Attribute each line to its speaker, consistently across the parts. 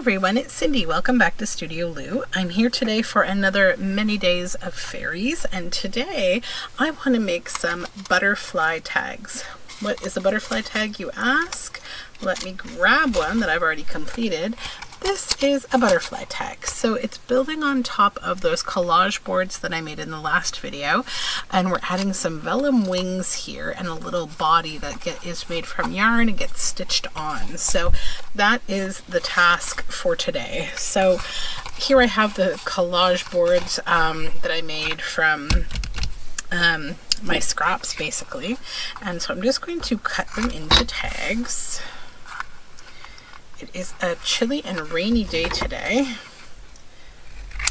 Speaker 1: everyone, it's Cindy. Welcome back to Studioloo. I'm here today for another many days of fairies, and today I want to make some butterfly tags. What is a butterfly tag, you ask? Let me grab one that I've already completed. This is a butterfly tag. So it's building on top of those collage boards that I made in the last video, and we're adding some vellum wings here and a little body that is made from yarn and gets stitched on. So that is the task for today. So here I have the collage boards that I made from my scraps basically, and so I'm just going to cut them into tags. It is a chilly and rainy day today.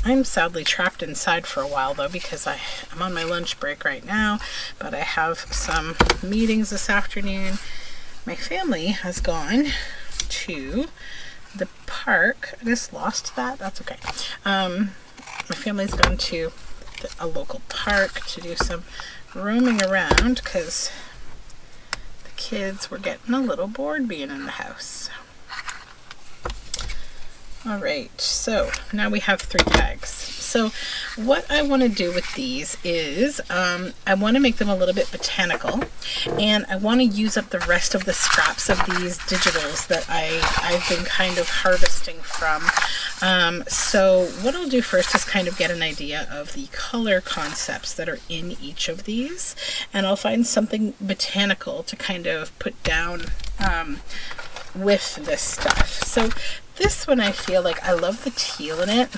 Speaker 1: I'm sadly trapped inside for a while though, because I'm on my lunch break right now, but I have some meetings this afternoon. My family has gone to the park. I just lost that. That's okay. My family's gone to a local park to do some roaming around because the kids were getting a little bored being in the house. Alright, so now we have 3 tags. So what I want to do with these is I want to make them a little bit botanical, and I want to use up the rest of the scraps of these digitals that I've been kind of harvesting from. So what I'll do first is kind of get an idea of the color concepts that are in each of these, and I'll find something botanical to kind of put down with this stuff. So this one I feel like I love the teal in it,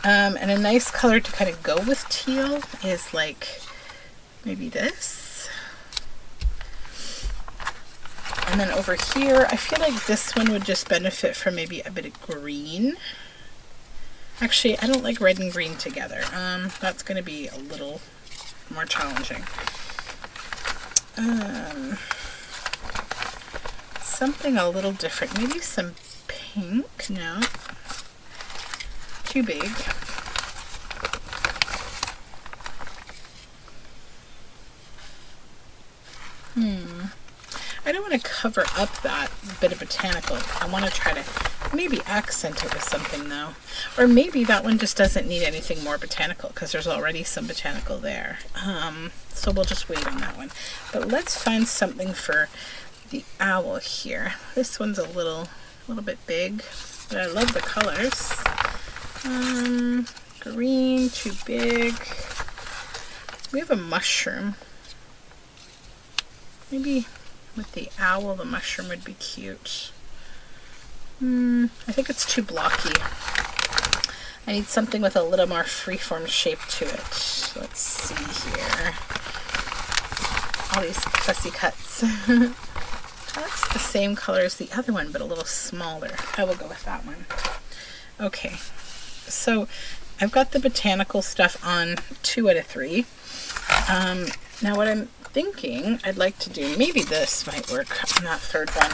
Speaker 1: and a nice color to kind of go with teal is like maybe this. And then over here I feel like this one would just benefit from maybe a bit of green. Actually, I don't like red and green together. That's going to be a little more challenging. Something a little different, maybe some pink. No, too big. I don't want to cover up that bit of botanical. I want to try to maybe accent it with something though, or maybe that one just doesn't need anything more botanical because there's already some botanical there. So we'll just wait on that one. But let's find something for the owl here. This one's a little bit big, but I love the colors. Green, too big. We have a mushroom. Maybe with the owl, the mushroom would be cute. I think it's too blocky. I need something with a little more freeform shape to it. Let's see here. All these fussy cuts. That's the same color as the other one, but a little smaller. I will go with that one. Okay, so I've got the botanical stuff on 2 out of 3. Now what I'm thinking I'd like to do, maybe this might work on that 3rd one.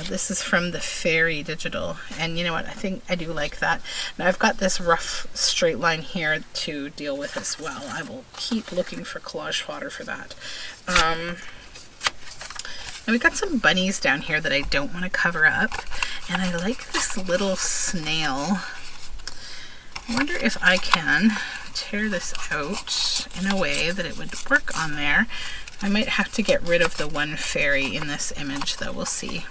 Speaker 1: This is from the Fairy digital, and you know what, I think I do like that. Now I've got this rough straight line here to deal with as well. I will keep looking for collage fodder for that. Now we've got some bunnies down here that I don't want to cover up, and I like this little snail. I wonder if I can tear this out in a way that it would work on there. I might have to get rid of the one fairy in this image though, we'll see,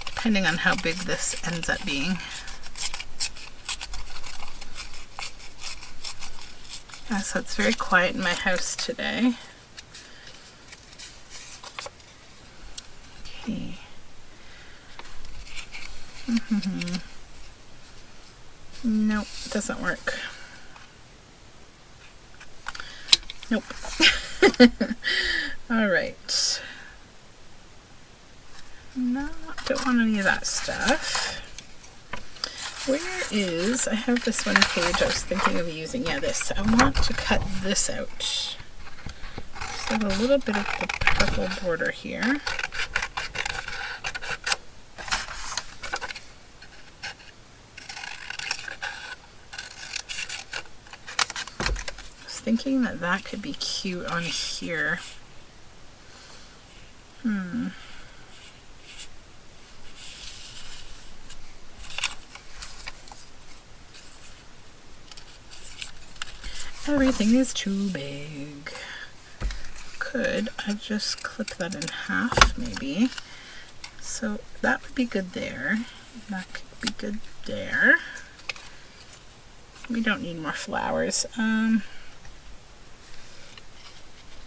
Speaker 1: depending on how big this ends up being. So it's very quiet in my house today. Okay. Nope, doesn't work. Nope. All right. No, don't want any of that stuff. Where is, I have this one page I was thinking of using. Yeah, this. I want to cut this out. So I have a little bit of the purple border here. Thinking that that could be cute on here. Everything is too big. Could I just clip that in half maybe? So that would be good there. That could be good there. We don't need more flowers.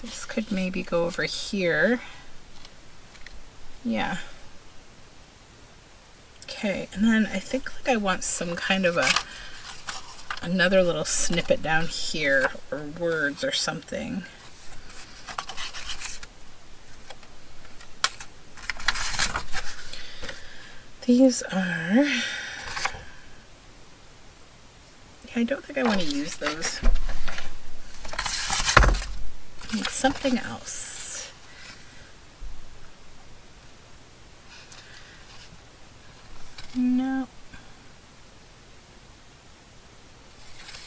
Speaker 1: This could maybe go over here. Yeah. Okay, and then I think like I want some kind of another little snippet down here, or words or something. These are... I don't think I want to use those. I need something else. No.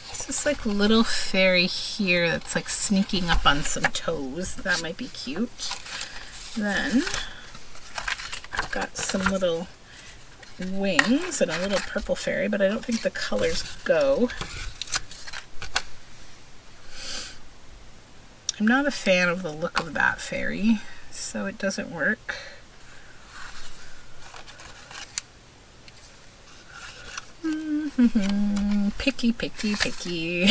Speaker 1: This is like a little fairy here that's like sneaking up on some toes. That might be cute. Then I've got some little wings and a little purple fairy, but I don't think the colors go. I'm not a fan of the look of that fairy, so it doesn't work. Picky, picky, picky.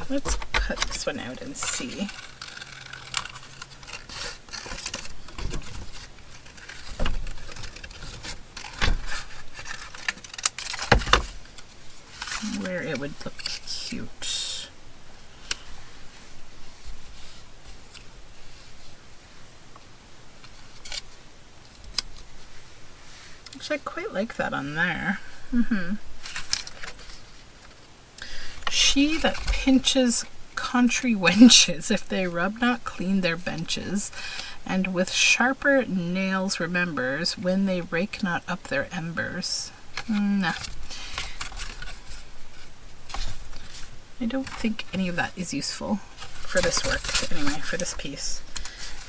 Speaker 1: Let's cut this one out and see. Where it would look cute. Actually, I quite like that on there. She that pinches country wenches if they rub not clean their benches, and with sharper nails remembers when they rake not up their embers. Nah. I don't think any of that is useful for this work, anyway, for this piece.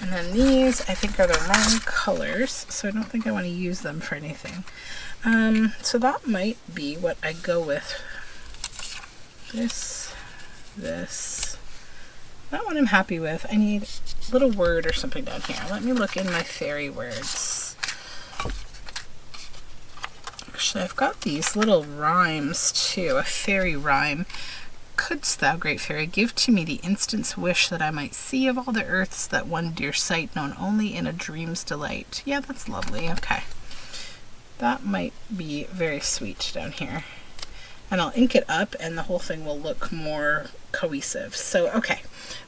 Speaker 1: And then these, I think, are the wrong colors, so I don't think I want to use them for anything. So that might be what I go with. This. That one I'm happy with. I need a little word or something down here. Let me look in my fairy words. Actually, I've got these little rhymes too. A fairy rhyme. Couldst thou, great fairy, give to me the instant's wish that I might see of all the earths that one dear sight known only in a dream's delight. Yeah, that's lovely. Okay. That might be very sweet down here. And I'll ink it up and the whole thing will look more cohesive. So, okay,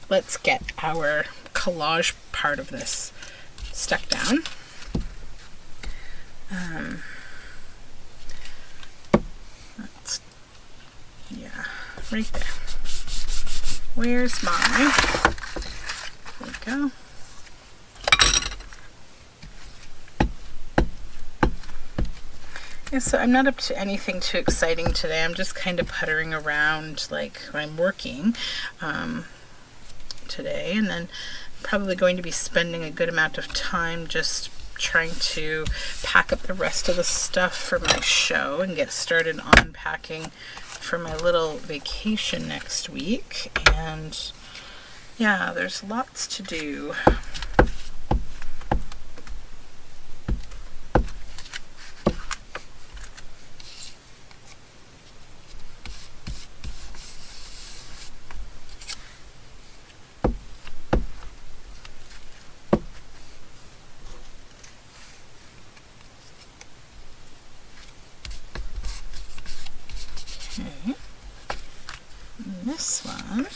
Speaker 1: let's get our collage part of this stuck down. Yeah, right there. Where's my, there we go. Yeah, so I'm not up to anything too exciting today. I'm just kind of puttering around like I'm working today, and then probably going to be spending a good amount of time just trying to pack up the rest of the stuff for my show and get started on unpacking for my little vacation next week. And yeah, there's lots to do. Okay, and this one,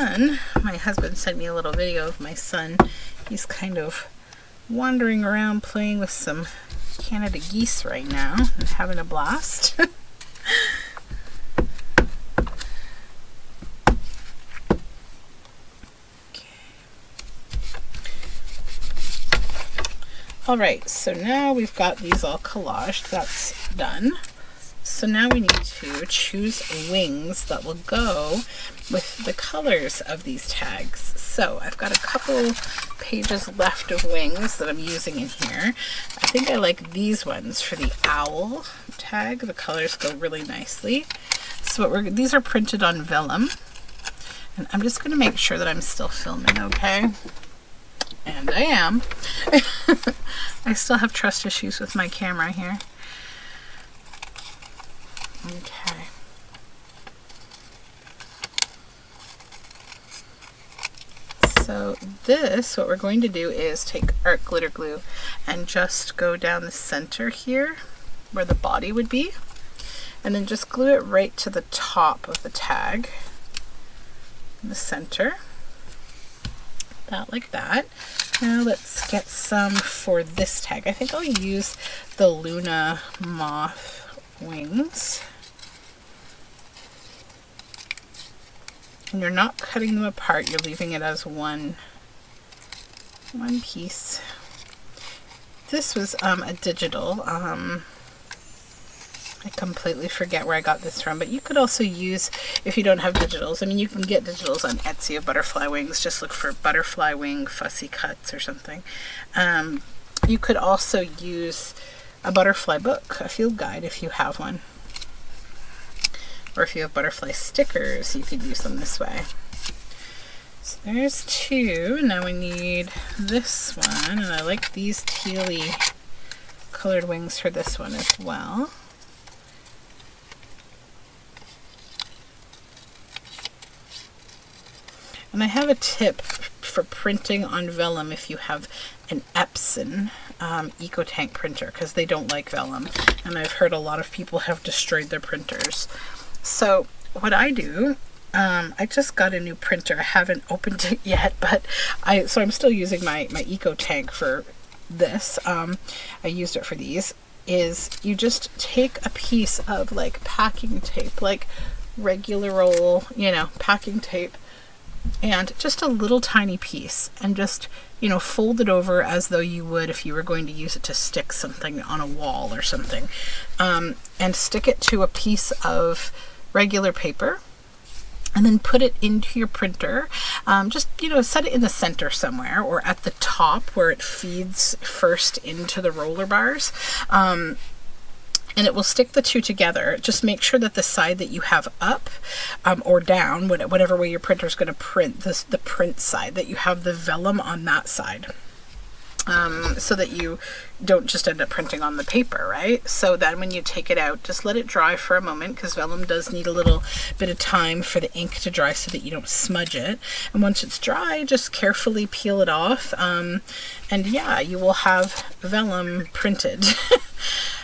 Speaker 1: son, my husband sent me a little video of my son. He's kind of wandering around playing with some Canada geese right now and having a blast. Alright, so now we've got these all collaged. That's done. So now we need to choose wings that will go with the colors of these tags. So I've got a couple pages left of wings that I'm using in here. I think I like these ones for the owl tag. The colors go really nicely. So these are printed on Vellum. And I'm just going to make sure that I'm still filming, okay? And I am. I still have trust issues with my camera here. Okay. So this, what we're going to do is take art glitter glue and just go down the center here where the body would be, and then just glue it right to the top of the tag in the center. That like that. Now let's get some for this tag. I think I'll use the Luna moth wings. And you're not cutting them apart, you're leaving it as one piece. This was a digital. I completely forget where I got this from, but you could also use, if you don't have digitals, I mean, you can get digitals on Etsy of butterfly wings. Just look for butterfly wing fussy cuts or something. You could also use a butterfly book, a field guide if you have one. Or if you have butterfly stickers, you could use them this way. So there's two. Now we need this one, and I like these tealy colored wings for this one as well. And I have a tip for printing on Vellum if you have an Epson EcoTank printer, because they don't like Vellum, and I've heard a lot of people have destroyed their printers. So what I do, I just got a new printer. I haven't opened it yet, but so I'm still using my EcoTank for this. I used it for these. Is you just take a piece of like packing tape, like regular old, packing tape, and just a little tiny piece, and just, fold it over as though you would if you were going to use it to stick something on a wall or something, and stick it to a piece of regular paper, and then put it into your printer. Just, set it in the center somewhere, or at the top where it feeds first into the roller bars. And it will stick the two together. Just make sure that the side that you have up or down, whatever way your printer is going to print, the print side, that you have the vellum on that side. So that you don't just end up printing on the paper, right? So then when you take it out, just let it dry for a moment, because vellum does need a little bit of time for the ink to dry so that you don't smudge it. And once it's dry, just carefully peel it off. And yeah, you will have vellum printed.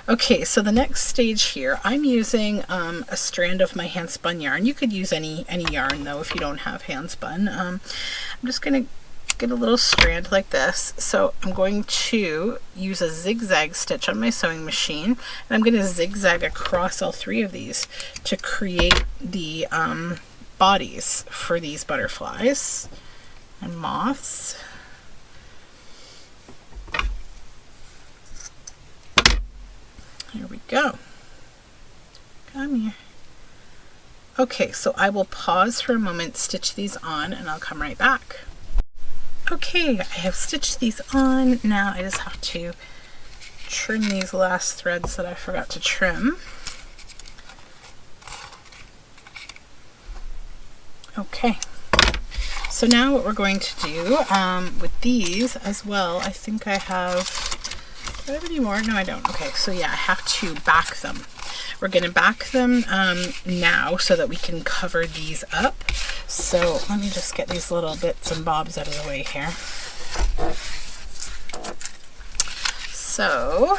Speaker 1: Okay, so the next stage here, I'm using a strand of my hand spun yarn. You could use any yarn though if you don't have hand spun. I'm just going to get a little strand like this. So I'm going to use a zigzag stitch on my sewing machine, and I'm going to zigzag across all three of these to create the bodies for these butterflies and moths. Here we go. Come here. Okay, so I will pause for a moment, stitch these on, and I'll come right back. Okay, I have stitched these on. Now I just have to trim these last threads that I forgot to trim. Okay, so now what we're going to do with these as well, I think I have, do I have any more? No, I don't. Okay, so yeah, I have to back them. We're going to back them now so that we can cover these up. So let me just get these little bits and bobs out of the way here. So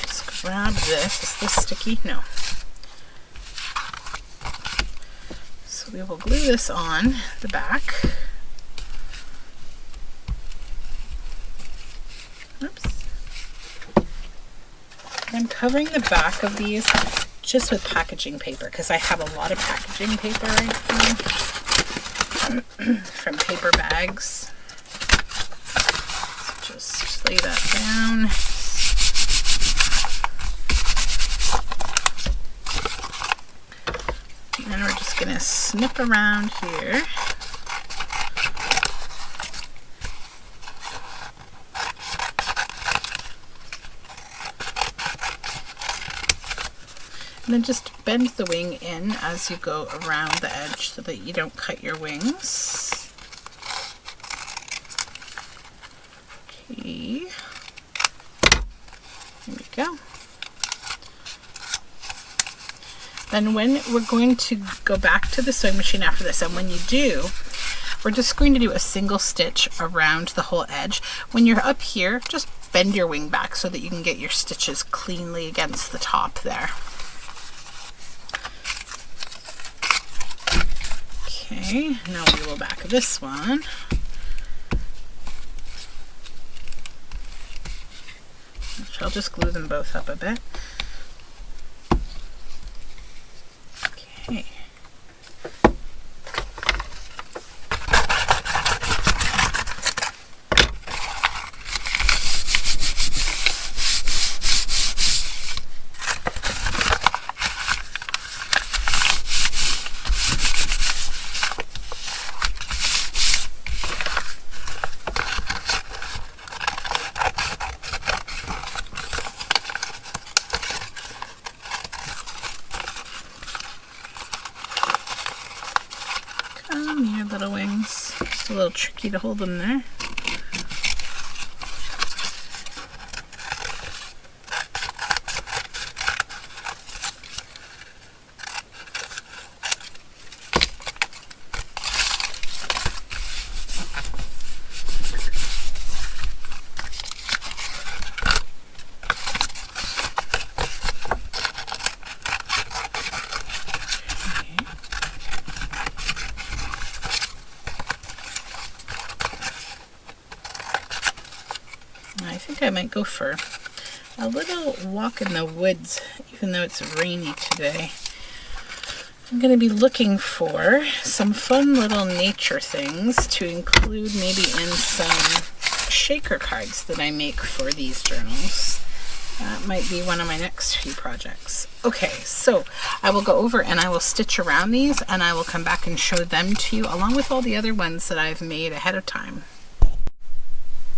Speaker 1: just grab this. Is this sticky? No. So we will glue this on the back. Oops. I'm covering the back of these just with packaging paper because I have a lot of packaging paper right here from paper bags. So just lay that down. And then we're just going to snip around here. And then just bend the wing in as you go around the edge so that you don't cut your wings. Okay. There we go. Then when we're going to go back to the sewing machine after this, and when you do, we're just going to do a single stitch around the whole edge. When you're up here, just bend your wing back so that you can get your stitches cleanly against the top there. Okay, now we will back this one. I'll just glue them both up a bit. Okay. Your little wings. Just a little tricky to hold them there. I think I might go for a little walk in the woods, even though it's rainy today. I'm going to be looking for some fun little nature things to include maybe in some shaker cards that I make for these journals. That might be one of my next few projects. Okay, so I will go over and I will stitch around these and I will come back and show them to you along with all the other ones that I've made ahead of time.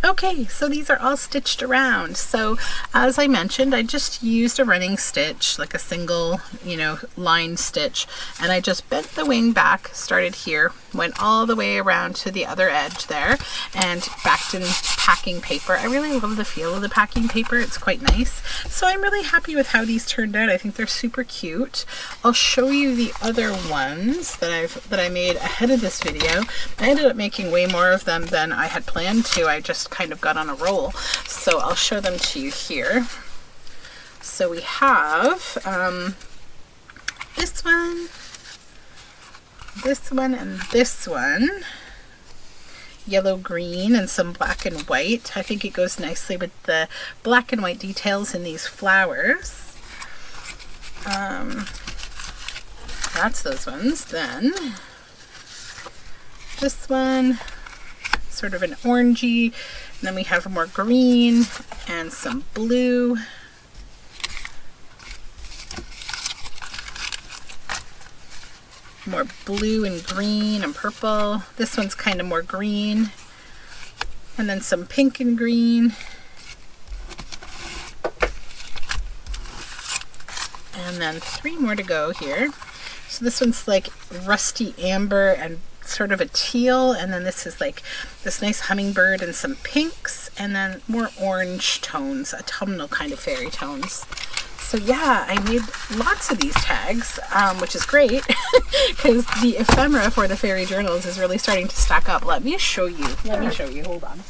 Speaker 1: Okay, so these are all stitched around. So as I mentioned, I just used a running stitch, like a single, line stitch, and I just bent the wing back, started here, went all the way around to the other edge there, and backed in packing paper. I really love the feel of the packing paper. It's quite nice. So I'm really happy with how these turned out. I think they're super cute. I'll show you the other ones that I made ahead of this video. I ended up making way more of them than I had planned to. I just kind of got on a roll. So I'll show them to you here. So we have this one, and this one. Yellow, green, and some black and white. I think it goes nicely with the black and white details in these flowers. That's those ones. Then this one, sort of an orangey, and then we have more green and some blue. More blue and green and purple. This one's kind of more green. And then some pink and green. And then 3 more to go here. So this one's like rusty amber and sort of a teal, and then this is like this nice hummingbird and some pinks, and then more orange tones, autumnal kind of fairy tones. So yeah, I made lots of these tags, which is great because the ephemera for the fairy journals is really starting to stack up. Let me show you. Hold on.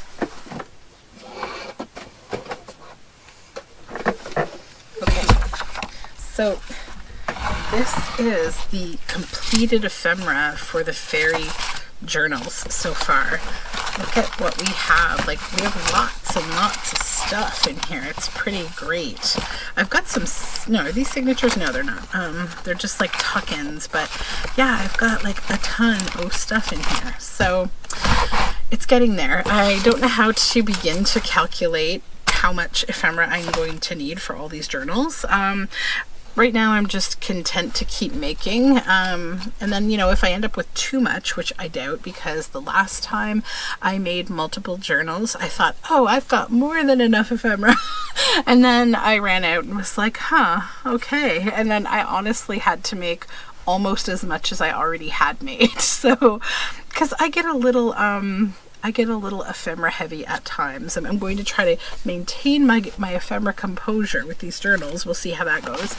Speaker 1: Okay. So this is the completed ephemera for the fairy journals so far. Look at what we have. Like, we have lots and lots of stuff in here. It's pretty great. I've got some, no, are these signatures? No, they're not. They're just like tuck-ins, but yeah, I've got like a ton of stuff in here. So it's getting there. I don't know how to begin to calculate how much ephemera I'm going to need for all these journals. Right now I'm just content to keep making, and then, you know, if I end up with too much, which I doubt, because the last time I made multiple journals I thought, oh, I've got more than enough ephemera and then I ran out and was like, huh, okay, and then I honestly had to make almost as much as I already had made. So because I get a little ephemera heavy at times, and I'm going to try to maintain my ephemera composure with these journals. We'll see how that goes.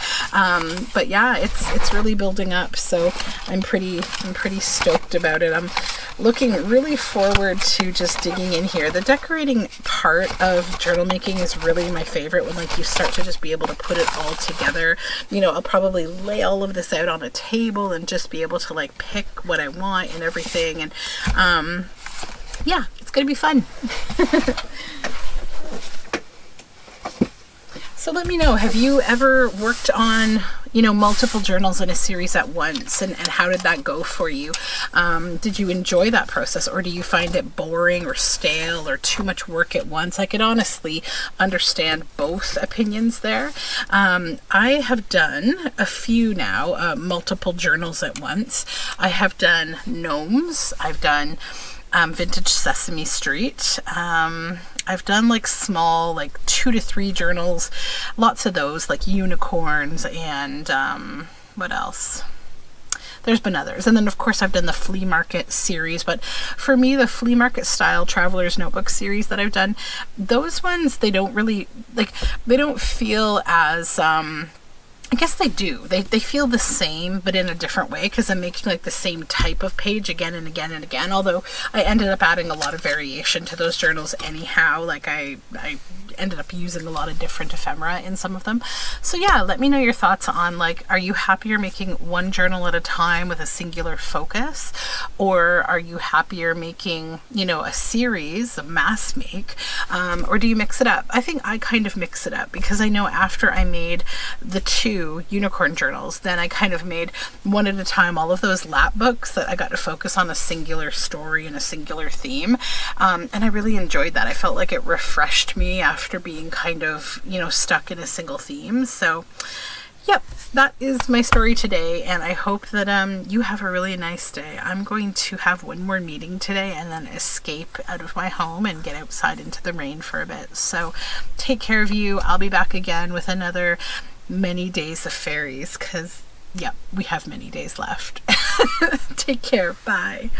Speaker 1: But yeah, it's really building up, so I'm pretty stoked about it. I'm looking really forward to just digging in here. The decorating part of journal making is really my favorite, when like you start to just be able to put it all together. You know, I'll probably lay all of this out on a table and just be able to like pick what I want and everything, and yeah, it's gonna be fun. So let me know, have you ever worked on, you know, multiple journals in a series at once, and how did that go for you? Did you enjoy that process, or do you find it boring or stale or too much work at once? I could honestly understand both opinions there. I have done a few now, multiple journals at once. I have done gnomes, I've done vintage Sesame Street. I've done like small, like 2 to 3 journals, lots of those, like unicorns, and what else? There's been others. And then of course I've done the flea market series, but for me, the flea market style Traveler's Notebook series that I've done, those ones, they don't really, like, they don't feel as, I guess they do. They feel the same, but in a different way, because I'm making like the same type of page again and again and again, although I ended up adding a lot of variation to those journals anyhow. Like I ended up using a lot of different ephemera in some of them. So yeah, let me know your thoughts on, like, are you happier making one journal at a time with a singular focus, or are you happier making, you know, a series, a mass make, or do you mix it up? I think I kind of mix it up, because I know after I made the 2 unicorn journals, then I kind of made one at a time all of those lap books that I got to focus on a singular story and a singular theme, and I really enjoyed that. I felt like it refreshed me after being kind of, you know, stuck in a single theme. So yep, that is my story today, and I hope that you have a really nice day. I'm going to have one more meeting today and then escape out of my home and get outside into the rain for a bit. So take care of you. I'll be back again with another many days of fairies, because yep, we have many days left. Take care. Bye.